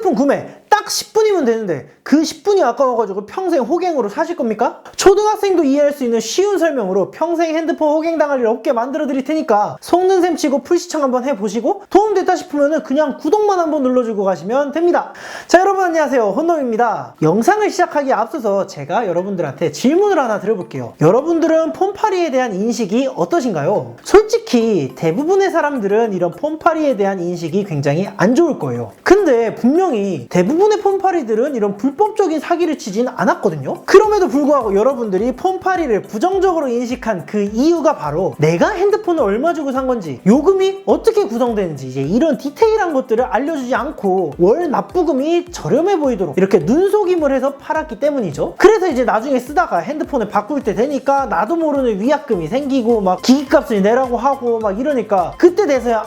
핸드폰 구매 딱 10분이면 되는데 그 10분이 아까워가지고 평생 호갱으로 사실 겁니까? 초등학생도 이해할 수 있는 쉬운 설명으로 평생 핸드폰 호갱당할 일 없게 만들어 드릴 테니까 속는 셈 치고 풀시청 한번 해보시고 도움됐다 싶으면 그냥 구독만 한번 눌러주고 가시면 됩니다. 자, 여러분 안녕하세요, 혼놈입니다. 영상을 시작하기에 앞서서 제가 여러분들한테 질문을 하나 드려볼게요. 여러분들은 폰파리에 대한 인식이 어떠신가요? 솔직히 대부분의 사람들은 이런 폰파리에 대한 인식이 굉장히 안 좋을 거예요. 근데 분명히 대부분의 폰파리들은 이런 불법적인 사기를 치진 않았거든요. 그럼에도 불구하고 여러분들이 폰파리를 부정적으로 인식한 그 이유가 바로 내가 핸드폰을 얼마 주고 산 건지, 요금이 어떻게 구성되는지 이제 이런 디테일한 것들을 알려주지 않고 월 납부금이 저렴해 보이도록 이렇게 눈속임을 해서 팔았기 때문이죠. 그래서 이제 나중에 쓰다가 핸드폰을 바꿀 때 되니까 나도 모르는 위약금이 생기고 막 기기값을 내라고 하고 막 이러니까 그때 돼서야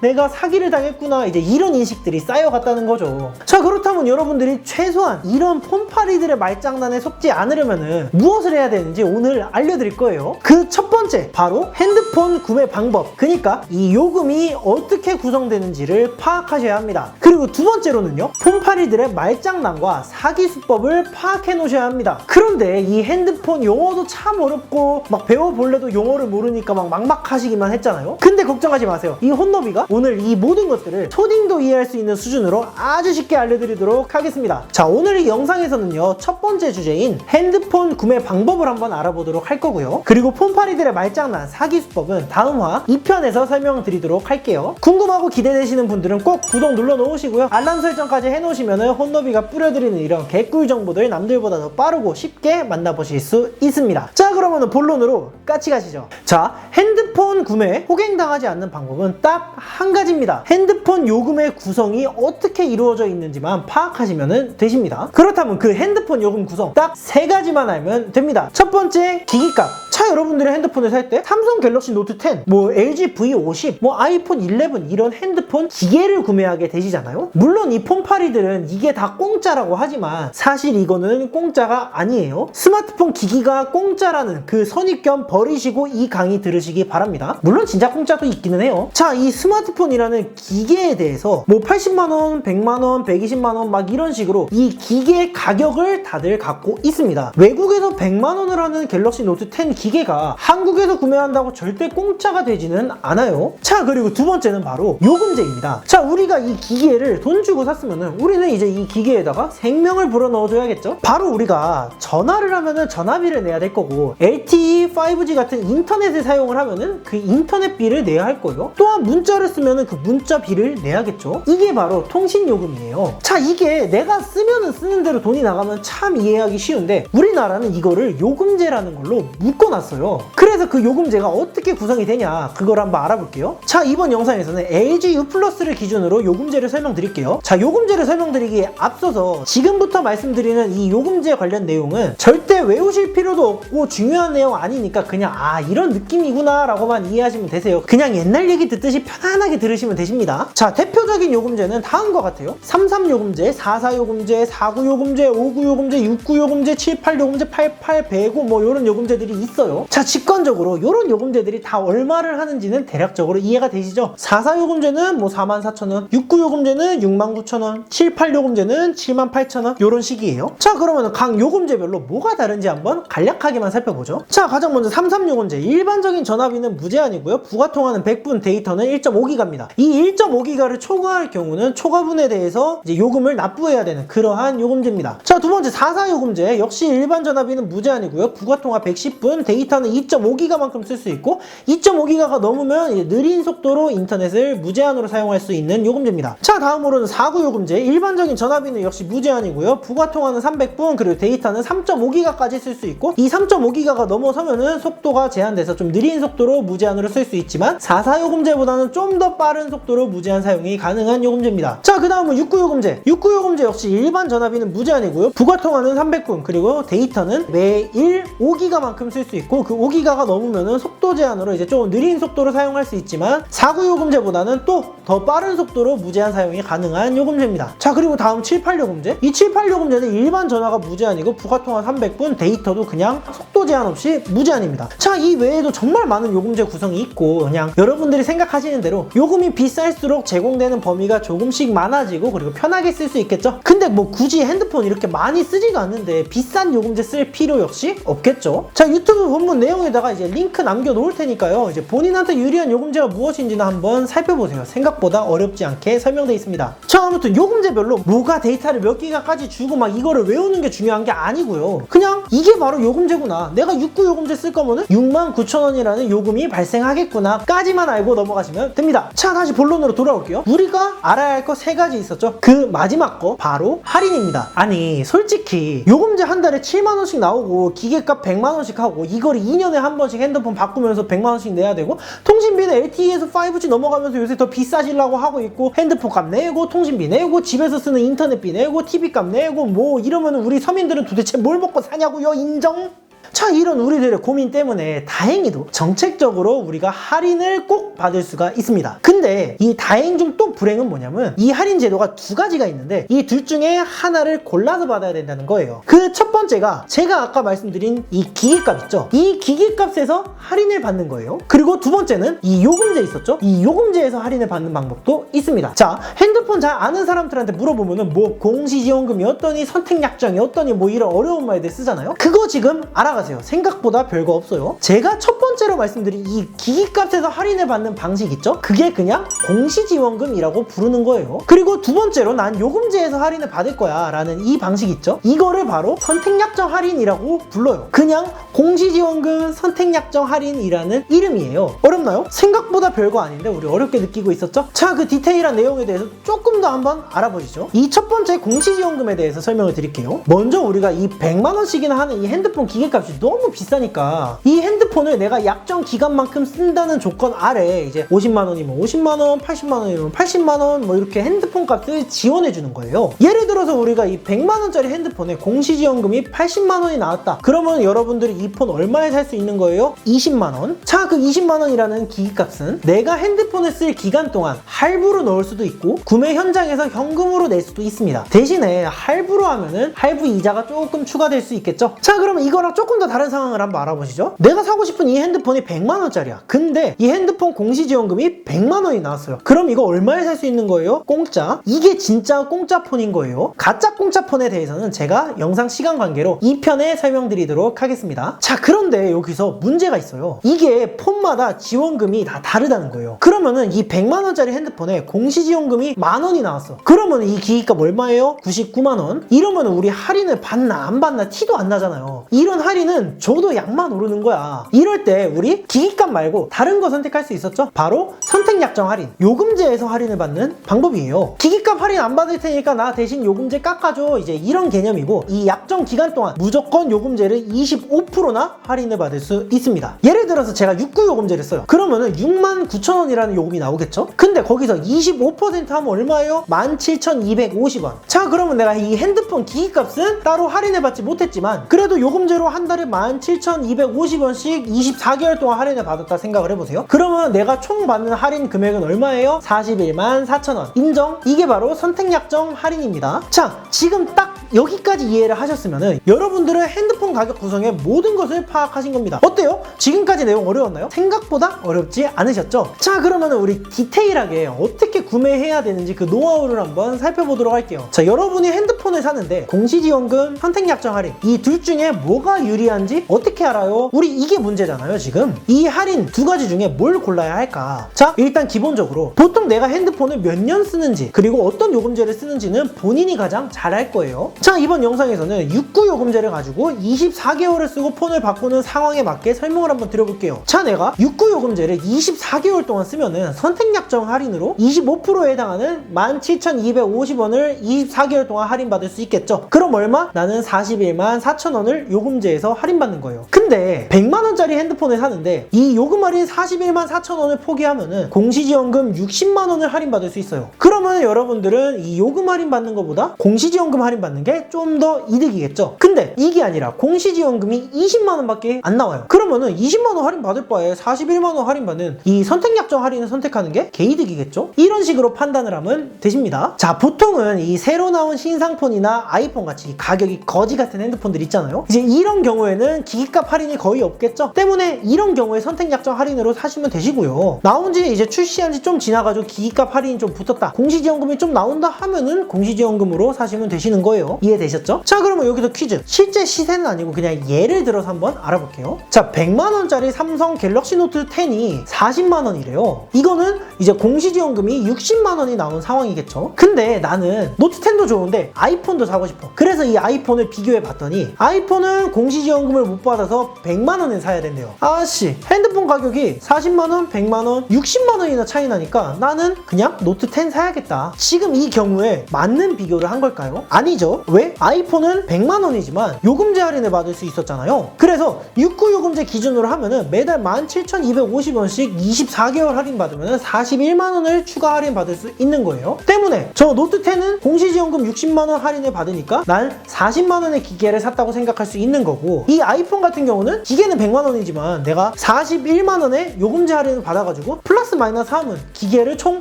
내가 사기를 당했구나, 이제 이런 인식들이 쌓여갔다는 거죠. 자, 그렇다면 여러분들이 최소한 이런 폰파리들의 말장난에 속지 않으려면 무엇을 해야 되는지 오늘 알려드릴 거예요. 그 첫 번째, 바로 핸드폰 구매 방법, 그러니까 이 요금이 어떻게 구성되는지를 파악하셔야 합니다. 그리고 두 번째로는요, 폰파리들의 말장난과 사기 수법을 파악해 놓으셔야 합니다. 그런데 이 핸드폰 용어도 참 어렵고 막 배워볼래도 용어를 모르니까 막 막막하시기만 했잖아요. 근데 걱정하지 마세요. 이 혼너비가 오늘 이 모든 것들을 초딩도 이해할 수 있는 수준으로 아주 쉽게 알려드리도록 하겠습니다. 자, 오늘 이 영상에서는요, 첫 번째 주제인 핸드폰 구매 방법을 한번 알아보도록 할 거고요. 그리고 폰파리들의 말장난, 사기 수법은 다음화 2편에서 설명드리도록 할게요. 궁금하고 기대되시는 분들은 꼭 구독 눌러 놓으시고요. 알람 설정까지 해놓으시면 혼너비가 뿌려드리는 이런 개꿀 정보들 남들보다 더 빠르고 쉽게 만나보실 수 있습니다. 자, 그러면 본론으로 같이 가시죠. 자, 핸드폰 구매 호갱당하지 않는 방법은 딱 한 가지입니다. 핸드폰 요금의 구성이 어떻게 이루어져 있는지만 파악하시면 되십니다. 그렇다면 그 핸드폰 요금 구성 딱 세 가지만 알면 됩니다. 첫 번째, 기기값. 자, 여러분들이 핸드폰을 살 때 삼성 갤럭시 노트 10, 뭐 LG V50, 뭐 아이폰 11 이런 핸드폰 기계를 구매하게 되시잖아요. 물론 이 폰파리들은 이게 다 공짜라고 하지만 사실 이거는 공짜가 아니에요. 스마트폰 기기가 공짜라는 그 선입견 버리시고 이 강의 들으시기 바랍니다. 물론 진짜 공짜도 있기는 해요. 자, 이 스마트폰이라는 기계에 대해서 뭐 80만원, 100만원, 120만원 막 이런 식으로 이 기계 가격을 다들 갖고 있습니다. 외국에서 100만원을 하는 갤럭시 노트 10 기계가 한국에서 구매한다고 절대 공짜가 되지는 않아요. 자, 그리고 두 번째는 바로 요금제입니다. 자, 우리가 이 기계를 돈 주고 샀으면은 우리는 이제 이 기계에다가 생명을 불어 넣어줘야겠죠? 바로 우리가 전화를 하면은 전화비를 내야 될 거고, LTE, 5G 같은 인터넷을 사용을 하면은 그 인터넷비를 내야 할 거예요. 또한 문자를 쓰면은 그 문자비를 내야겠죠? 이게 바로 통신요금이에요. 자, 이게 내가 쓰면은 쓰는 대로 돈이 나가면 참 이해하기 쉬운데 우리나라는 이거를 요금제라는 걸로 묶어놨어요. 그래서 그 요금제가 어떻게 구성이 되냐, 그걸 한번 알아볼게요. 자, 이번 영상에서는 LG U+를 기준으로 요금제를 설명드릴게요. 자, 요금제를 설명드리기에 앞서서 지금부터 말씀드리는 이 요금제 관련 내용은 절대 외우실 필요도 없고 중요한 내용 아니니까 그냥 이런 느낌이구나 라고만 이해하시면 되세요. 그냥 옛날 얘기 듣듯이 편안하게 들으시면 되십니다. 자, 대표적인 요금제는 다음과 같아요. 33요금제, 44요금제, 49요금제, 59요금제, 69요금제, 78요금제, 88, 105 뭐 이런 요금제들이 있어요. 자, 직관적으로 이런 요금제들이 다 얼마를 하는지는 대략적으로 이해가 되시죠? 44요금제는 뭐 44,000원, 69요금제는 69,000원, 78요금제는 78,000원 이런 식이에요. 자, 그러면 각 요금제별로 뭐가 다른지 한번 간략하게만 살펴보죠. 자, 가장 먼저 33요금제. 일반적인 전화비는 무제한이고요. 부가통화는 100분, 데이터는 1.5기가입니다. 이 1.5기가를 초과할 경우는 초과분에 대해서 이제 요금을 납부해야 되는 그러한 요금제입니다. 자, 두 번째 44요금제. 역시 일반 전화비는 무제한이고요. 부가통화 110분, 데이터는 2.5기가만큼 쓸 수 있고 2.5기가가 넘으면 이제 느린 속도로 인터넷을 무제한으로 사용할 수 있는 요금제입니다. 자, 다음으로는 49요금제. 일반적인 전화비는 역시 무제한이고요. 부가통화는 300분, 그리고 데이터는 3.5기가까지 쓸 수 있고 이 3.5기가가 넘어서면은 속도가 제한돼서 좀 느린 속도로 무제한으로 쓸 수 있지만 44요금제보다는 좀 더 빠른 속도로 무제한 사용이 가능한 요금제입니다. 자, 그 다음은 69요금제. 69요금제 역시 일반 전화비는 무제한이고요. 부가통화는 300분, 그리고 데이터는 매일 5기가만큼 쓸 수 있고 그 5기가가 넘으면은 속도 제한으로 이제 좀 느린 속도로 사용할 수 있지만 4구 요금제보다는 또 더 빠른 속도로 무제한 사용이 가능한 요금제입니다. 자, 그리고 다음 78 요금제. 이 78 요금제는 일반 전화가 무제한이고 부가통화 300분, 데이터도 그냥 속도 제한 없이 무제한입니다. 자, 이 외에도 정말 많은 요금제 구성이 있고 그냥 여러분들이 생각하시는 대로 요금이 비쌀수록 제공되는 범위가 조금씩 많아지고 그리고 편하게 쓸 수 있겠죠. 근데 뭐 굳이 핸드폰 이렇게 많이 쓰지도 않는데 비싼 요금제 쓸 필요 역시 없겠죠. 자, 유튜브 본문 내용에다가 이제 링크 남겨 놓을 테니까요. 이제 본인한테 유리한 요금제가 무엇인지는 한번 살펴보세요. 생각보다 어렵지 않게 설명되어 있습니다. 자, 아무튼 요금제별로 뭐가 데이터를 몇 기가까지 주고 막 이거를 외우는 게 중요한 게 아니고요. 그냥 이게 바로 요금제구나. 내가 69 요금제 쓸 거면은 69,000원이라는 요금이 발생하겠구나 까지만 알고 넘어가시면 됩니다. 자, 다시 본론으로 돌아올게요. 우리가 알아야 할 거 3가지 있었죠. 그 마지막 거 바로 할인입니다. 아니 솔직히 요금제 한 달에 7만원씩 나오고 기계값 100만원씩 하고 이걸 2년에 한 번씩 핸드폰 바꾸면서 100만원씩 내야 되고 통신비는 LTE에서 5G 넘어가면서 요새 더 비싸지려고 하고 있고 핸드폰 값 내고 통신비 내고 집에서 쓰는 인터넷비 내고 TV 값 내고 뭐 이러면 우리 서민들은 도대체 뭘 먹고 사냐고요? 인정? 자, 이런 우리들의 고민 때문에 다행히도 정책적으로 우리가 할인을 꼭 받을 수가 있습니다. 근데 이 다행 중 또 불행은 뭐냐면 이 할인 제도가 2가지가 있는데 이 둘 중에 하나를 골라서 받아야 된다는 거예요. 그 첫 번째가 제가 아까 말씀드린 이 기기값 있죠? 이 기기값에서 할인을 받는 거예요. 그리고 두 번째는 이 요금제 있었죠? 이 요금제에서 할인을 받는 방법도 있습니다. 자, 핸드폰 잘 아는 사람들한테 물어보면은 뭐 공시지원금이 어떠니 선택약정이 어떠니 뭐 이런 어려운 말들 쓰잖아요. 그거 지금 알아가세요. 생각보다 별거 없어요. 제가 첫 번째로 말씀드린 이 기기값에서 할인을 받는 방식 있죠? 그게 그냥 공시지원금이라고 부르는 거예요. 그리고 두 번째로 난 요금제에서 할인을 받을 거야 라는 이 방식 있죠? 이거를 바로 선택약정 할인이라고 불러요. 그냥 공시지원금 선택약정 할인이라는 이름이에요. 어렵나요? 생각보다 별거 아닌데 우리 어렵게 느끼고 있었죠? 자, 그 디테일한 내용에 대해서 조금 더 한번 알아보시죠. 이 첫 번째 공시지원금에 대해서 설명을 드릴게요. 먼저 우리가 이 100만원씩이나 하는 이 핸드폰 기계값이 너무 비싸니까 이 핸드폰을 내가 약정 기간만큼 쓴다는 조건 아래 이제 50만원이면 50만원, 80만원이면 80만원 뭐 이렇게 핸드폰 값을 지원해 주는 거예요. 예를 들어서 우리가 이 100만원짜리 핸드폰에 공시지원금이 80만원이 나왔다. 그러면 여러분들이 이 폰 얼마에 살 수 있는 거예요? 20만원. 자, 그 20만원이라는 기기값은 내가 핸드폰을 쓸 기간 동안 할부로 넣을 수도 있고 구매 현장에서 현금으로 낼 수도 있습니다. 대신에 할부로 하면은 할부 이자가 조금 추가될 수 있겠죠? 자, 그러면 이거랑 조금 더 다른 상황을 한번 알아보시죠. 내가 사고 싶은 이 핸드폰이 100만원짜리야. 근데 이 핸드폰 공시지원금이 100만원이 나왔어요. 그럼 이거 얼마에 살 수 있는 거예요? 공짜. 이게 진짜 공짜 폰인 거예요. 가짜 공짜 폰에 대해서는 제가 영상 시간 관계로 2편에 설명드리도록 하겠습니다. 자, 그런데 여기서 문제가 있어요. 이게 폰마다 지원금이 다 다르다는 거예요. 그러면은 이 100만원짜리 핸드폰에 공시지원금이 만원이 나왔어. 그러면 이 기기값 얼마예요? 99만원. 이러면 우리 할인을 받나 안 받나 티도 안 나잖아요. 이런 할인은 줘도 약만 오르는 거야. 이럴 때 우리 기기값 말고 다른 거 선택할 수 있었죠? 바로 선택약정 할인, 요금제에서 할인을 받는 방법이에요. 기기값 할인 안 받을 테니까 나 대신 요금제 깎아줘, 이제 이런 개념이고 이 약정 기간 동안 무조건 요금제를 25%나 할인을 받을 수 있습니다. 예를 들어서 제가 69 요금제를 써요. 그러면은 69,000원이라는 요금이 나오겠죠? 근데 거기서 25% 하면 얼마예요? 17,250원. 자, 그러면 내가 이 핸드폰 기기값은 따로 할인을 받지 못했지만 그래도 요금제로 한 달에 17,250원씩 24개월 동안 할인을 받았다 생각을 해보세요. 그러면 내가 총 받는 할인 금액은 얼마예요? 414,000원. 인정? 이게 바로 선택약정 할인입니다. 자, 지금 딱 여기까지 이해를 하셨으면은 여러분들은 핸드폰 가격 구성의 모든 것을 파악하신 겁니다. 어때요? 지금까지 내용 어려웠나요? 생각보다 어렵지 않으셨죠? 자, 그러면 우리 디테일하게 어떻게 구매해야 되는지 그 노하우를 한번 살펴보도록 할게요. 자, 여러분이 핸드폰을 사는데 공시지원금, 선택약정 할인 이 둘 중에 뭐가 유리한지 어떻게 알아요? 우리 이게 문제잖아요. 지금 이 할인 2가지 중에 뭘 골라야 할까? 자, 일단 기본적으로 보통 내가 핸드폰을 몇 년 쓰는지 그리고 어떤 요금제를 쓰는지는 본인이 가장 잘 알 거예요. 자, 이번 영상에서는 69 요금제를 가지고 24개월을 쓰고 폰을 바꾸는 상황에 맞게 설명을 한번 드려볼게요. 자, 내가 69 요금제를 24개월 동안 쓰면은 선택약정 할인으로 25%에 해당하는 17,250원을 24개월 동안 할인받을 수 있겠죠? 그럼 얼마? 나는 414,000원을 요금제에서 할인받는 거예요. 근데 100만원짜리 핸드폰을 사는데 이 요금 할인 414,000원을 포기하면은 공시지원금 60만원을 할인받을 수 있어요. 그러면 여러분들은 이 요금 할인 받는 것보다 공시지원금 할인 받는 게 게 좀 더 이득이겠죠. 근데 이게 아니라 공시지원금이 20만원밖에 안 나와요. 그러면은 20만원 할인 받을 바에 41만원 할인 받는 이 선택약정 할인을 선택하는 게 개이득이겠죠. 이런 식으로 판단을 하면 되십니다. 자, 보통은 이 새로 나온 신상폰이나 아이폰 같이 가격이 거지 같은 핸드폰들 있잖아요. 이제 이런 경우에는 기기값 할인이 거의 없겠죠. 때문에 이런 경우에 선택약정 할인으로 사시면 되시고요. 나온 지 이제 출시한 지 좀 지나가지고 기기값 할인이 좀 붙었다, 공시지원금이 좀 나온다 하면은 공시지원금으로 사시면 되시는 거예요. 이해되셨죠? 자, 그러면 여기서 퀴즈. 실제 시세는 아니고 그냥 예를 들어서 한번 알아볼게요. 자, 100만원짜리 삼성 갤럭시 노트 10이 40만원이래요. 이거는 이제 공시지원금이 60만원이 나온 상황이겠죠. 근데 나는 노트 10도 좋은데 아이폰도 사고 싶어. 그래서 이 아이폰을 비교해 봤더니 아이폰은 공시지원금을 못 받아서 100만원에 사야 된대요. 아씨, 핸드폰 가격이 40만원, 100만원, 60만원이나 차이 나니까 나는 그냥 노트 10 사야겠다. 지금 이 경우에 맞는 비교를 한 걸까요? 아니죠. 왜? 아이폰은 100만원이지만 요금제 할인을 받을 수 있었잖아요. 그래서 69 요금제 기준으로 하면은 매달 17,250원씩 24개월 할인 받으면 41만원을 추가 할인 받을 수 있는 거예요. 때문에 저 노트 10은 공시지원금 60만원 할인을 받으니까 난 40만원의 기계를 샀다고 생각할 수 있는 거고, 이 아이폰 같은 경우는 기계는 100만원이지만 내가 41만원의 요금제 할인을 받아가지고 플러스 마이너스 하면 기계를 총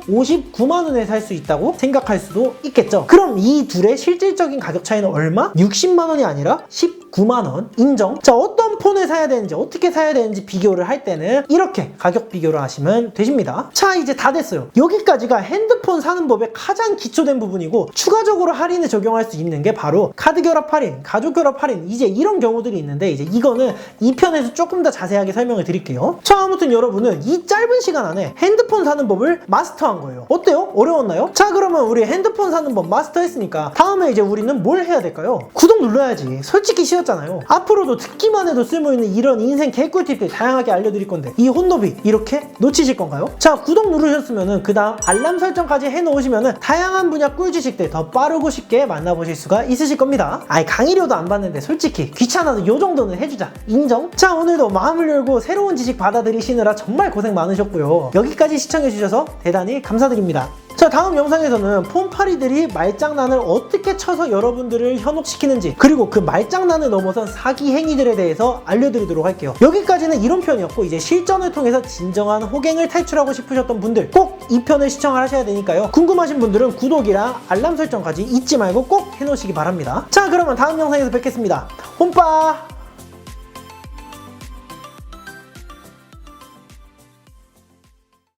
59만원에 살 수 있다고 생각할 수도 있겠죠. 그럼 이 둘의 실질적인 가격 차이는 얼마? 60만원이 아니라 19만원. 인정? 자, 어떤 폰을 사야 되는지, 어떻게 사야 되는지 비교를 할 때는 이렇게 가격 비교를 하시면 되십니다. 자, 이제 다 됐어요. 여기까지가 핸드폰 사는 법의 가장 기초된 부분이고, 추가적으로 할인을 적용할 수 있는 게 바로 카드 결합 할인, 가족 결합 할인, 이제 이런 경우들이 있는데, 이제 이거는 2편에서 조금 더 자세하게 설명을 드릴게요. 자, 아무튼 여러분은 이 짧은 시간 안에 핸드폰 사는 법을 마스터한 거예요. 어때요? 어려웠나요? 자, 그러면 우리 핸드폰 사는 법 마스터했으니까 다음에 이제 우리는 뭘 해야 될까요? 구독 눌러야지. 솔직히 쉬웠잖아요. 앞으로도 듣기만 해도 쓸모있는 이런 인생 개꿀팁들 다양하게 알려드릴 건데 이 혼노비 이렇게 놓치실 건가요? 자, 구독 누르셨으면은 그 다음 알람 설정까지 해놓으시면은 다양한 분야 꿀 지식들 더 빠르고 쉽게 만나보실 수가 있으실 겁니다. 아이, 강의료도 안 받는데 솔직히 귀찮아서 요 정도는 해주자. 인정? 자, 오늘도 마음을 열고 새로운 지식 받아들이시느라 정말 고생 많으셨고요. 여기까지 시청해주셔서 대단히 감사드립니다. 자, 다음 영상에서는 폰파리들이 말장난을 어떻게 쳐서 여러분들을 현혹시키는지, 그리고 그 말장난을 넘어선 사기 행위들에 대해서 알려드리도록 할게요. 여기까지는 이론편이었고, 이제 실전을 통해서 진정한 호갱을 탈출하고 싶으셨던 분들 꼭 이 편을 시청을 하셔야 되니까요. 궁금하신 분들은 구독이랑 알람 설정까지 잊지 말고 꼭 해놓으시기 바랍니다. 자, 그러면 다음 영상에서 뵙겠습니다. 홈빠!